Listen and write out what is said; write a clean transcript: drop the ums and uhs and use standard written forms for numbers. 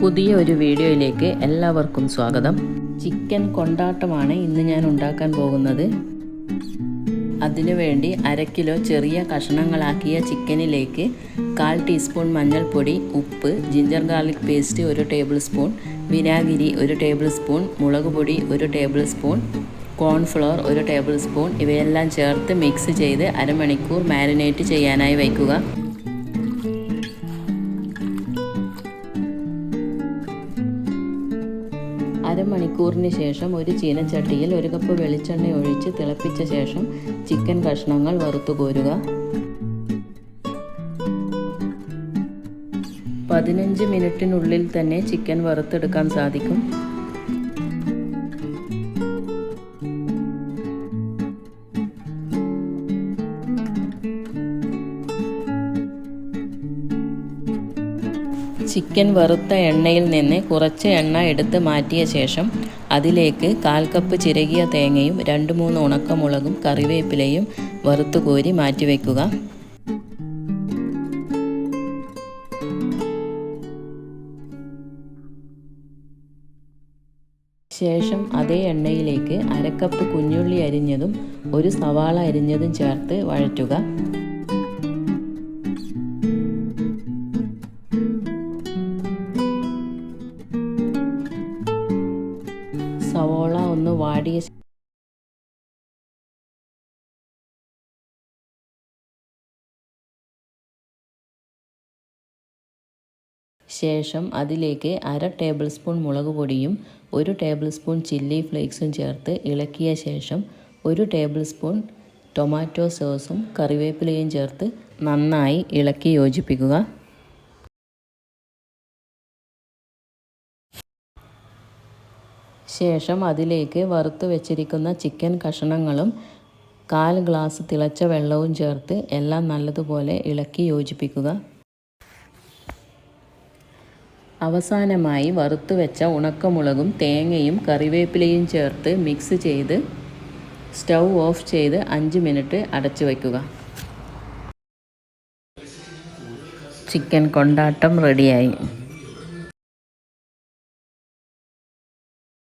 പുതിയ ഒരു വീഡിയോയിലേക്ക് എല്ലാവർക്കും സ്വാഗതം. ചിക്കൻ കൊണ്ടാട്ടമാണ് ഇന്ന് ഞാൻ ഉണ്ടാക്കാൻ പോകുന്നത്. അതിനുവേണ്ടി 1/2 കിലോ ചെറിയ കഷ്ണങ്ങളാക്കിയ ചിക്കനിലേക്ക് 1/4 ടീസ്പൂൺ മഞ്ഞൾപ്പൊടി, ഉപ്പ്, ginger garlic paste 1 table spoon, വിനാഗിരി 1 ടേബിൾ സ്പൂൺ, മുളക് പൊടി 1 table spoon, cornflour 1 table spoon ഇവയെല്ലാം ചേർത്ത് മിക്സ് ചെയ്ത് അരമണിക്കൂർ മാരിനേറ്റ് ചെയ്യാനായി വയ്ക്കുക. അരമണിക്കൂറിന് ശേഷം ഒരു ചീനച്ചട്ടിയിൽ 1 കപ്പ് വെളിച്ചെണ്ണ ഒഴിച്ച് തിളപ്പിച്ച ശേഷം ചിക്കൻ കഷ്ണങ്ങൾ വറുത്തു കോരുക. 15 മിനിറ്റിനുള്ളിൽ തന്നെ ചിക്കൻ വറുത്തെടുക്കാൻ സാധിക്കും. ചിക്കൻ വറുത്ത എണ്ണയിൽ നിന്ന് കുറച്ച് എണ്ണ എടുത്ത് മാറ്റിയ ശേഷം അതിലേക്ക് 1/4 കപ്പ് ചിരകിയ തേങ്ങയും 2-3 ഉണക്കമുളകും കറിവേപ്പിലയും വറുത്തു കോരി മാറ്റിവെക്കുക. ശേഷം അതേ എണ്ണയിലേക്ക് 1/2 കപ്പ് കുഞ്ഞുള്ളി അരിഞ്ഞതും 1 സവാള അരിഞ്ഞതും ചേർത്ത് വഴറ്റുക. സവോള ഒന്ന് വാടിയ ശേഷം അതിലേക്ക് 1/2 ടേബിൾ സ്പൂൺ മുളക് പൊടിയും 1 ടേബിൾ സ്പൂൺ ചില്ലി ഫ്ലേക്സും ചേർത്ത് ഇളക്കിയ ശേഷം 1 ടേബിൾ സ്പൂൺ ടൊമാറ്റോ സോസും കറിവേപ്പിലയും ചേർത്ത് നന്നായി ഇളക്കി യോജിപ്പിക്കുക. ശേഷം അതിലേക്ക് വറുത്ത് വെച്ചിരിക്കുന്ന ചിക്കൻ കഷണങ്ങളും 1/4 ഗ്ലാസ് തിളച്ച വെള്ളവും ചേർത്ത് എല്ലാം നല്ലതുപോലെ ഇളക്കി യോജിപ്പിക്കുക. അവസാനമായി വറുത്ത് വെച്ച ഉണക്കമുളകും തേങ്ങയും കറിവേപ്പിലയും ചേർത്ത് മിക്സ് ചെയ്ത് സ്റ്റൗ ഓഫ് ചെയ്ത് 5 മിനിറ്റ് അടച്ചു വയ്ക്കുക. ചിക്കൻ കൊണ്ടാട്ടം റെഡിയായി.